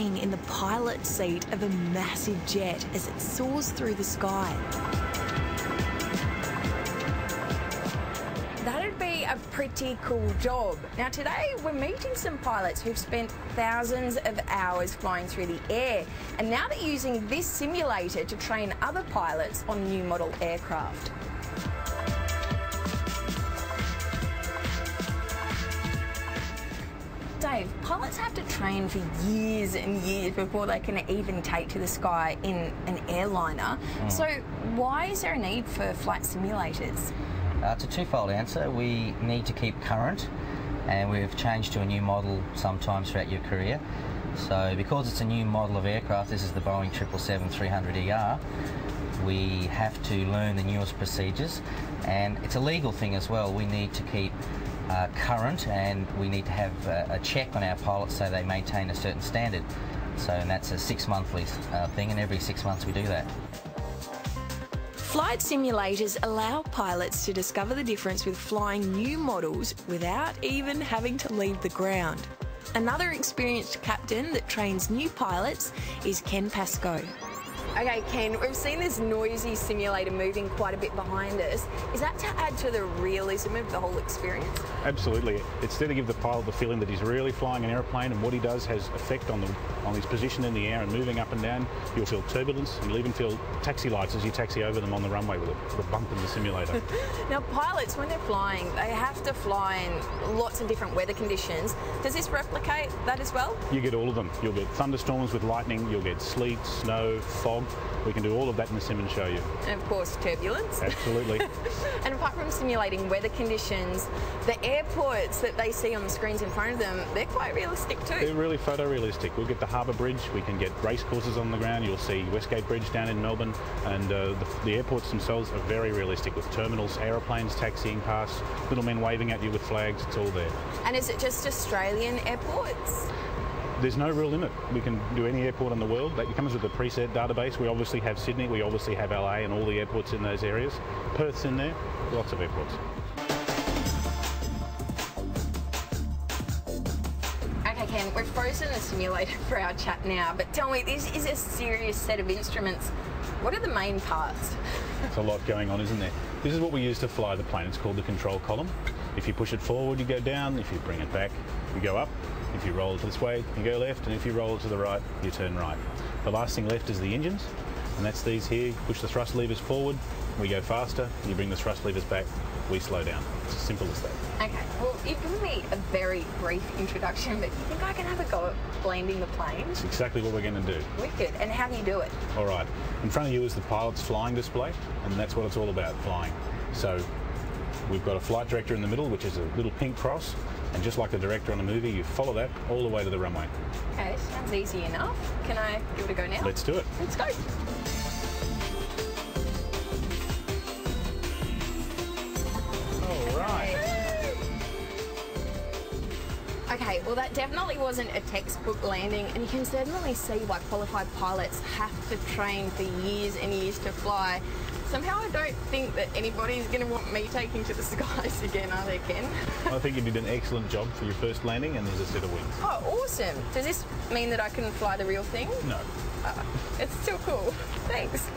being in the pilot seat of a massive jet as it soars through the sky. That'd be a pretty cool job. Now today we're meeting some pilots who've spent thousands of hours flying through the air, and now they're using this simulator to train other pilots on new model aircraft. Dave, pilots have to train for years and years before they can even take to the sky in an airliner. So why is there a need for flight simulators? It's a twofold answer. We need to keep current, and we've changed to a new model sometimes throughout your career. So because it's a new model of aircraft, this is the Boeing 777-300ER, we have to learn the newest procedures, and it's a legal thing as well. We need to keep current, and we need to have a check on our pilots so they maintain a certain standard. So, and that's a 6-monthly thing, and every 6 months we do that. Flight simulators allow pilots to discover the difference with flying new models without even having to leave the ground. Another experienced captain that trains new pilots is Ken Pascoe. Okay, Ken, we've seen this noisy simulator moving quite a bit behind us. Is that to add to the realism of the whole experience? Absolutely. It's there to give the pilot the feeling that he's really flying an aeroplane, and what he does has effect on his position in the air and moving up and down. You'll feel turbulence, and you'll even feel taxi lights as you taxi over them on the runway with a bump in the simulator. Now, pilots, when they're flying, they have to fly in lots of different weather conditions. Does this replicate that as well? You get all of them. You'll get thunderstorms with lightning, you'll get sleet, snow, fog. We can do all of that in the sim and show you. And of course, turbulence. Absolutely. And apart from simulating weather conditions, the airports that they see on the screens in front of them, they're quite realistic too. They're really photorealistic. We'll get the Harbour Bridge, we can get race courses on the ground. You'll see Westgate Bridge down in Melbourne, and the airports themselves are very realistic, with terminals, aeroplanes taxiing past, little men waving at you with flags. It's all there. And is it just Australian airports? There's no real limit. We can do any airport in the world. That comes with a preset database. We obviously have Sydney, we obviously have LA and all the airports in those areas. Perth's in there, lots of airports. Okay, Ken, we've frozen the simulator for our chat now, but tell me, this is a serious set of instruments. What are the main parts? There's a lot going on, isn't there? This is what we use to fly the plane. It's called the control column. If you push it forward, you go down. If you bring it back, you go up. If you roll it this way, you go left, and if you roll it to the right, you turn right. The last thing left is the engines, and that's these here. You push the thrust levers forward, we go faster. You bring the thrust levers back, we slow down. It's as simple as that. Okay, well, you've given me a very brief introduction, but you think I can have a go at landing the plane? It's exactly what we're going to do. Wicked. And how do you do it? All right. In front of you is the pilot's flying display, and that's what it's all about, flying. So we've got a flight director in the middle, which is a little pink cross. And just like the director on a movie, you follow that all the way to the runway. Okay, sounds easy enough. Can I give it a go now? Let's do it. Let's go. All right. Okay, well that definitely wasn't a textbook landing, and you can certainly see why qualified pilots have to train for years and years to fly. Somehow I don't think that anybody's going to want me taking to the skies again, are they, Ken? I think you did an excellent job for your first landing, and there's a set of wings. Oh, awesome. Does this mean that I can fly the real thing? No. It's still cool. Thanks.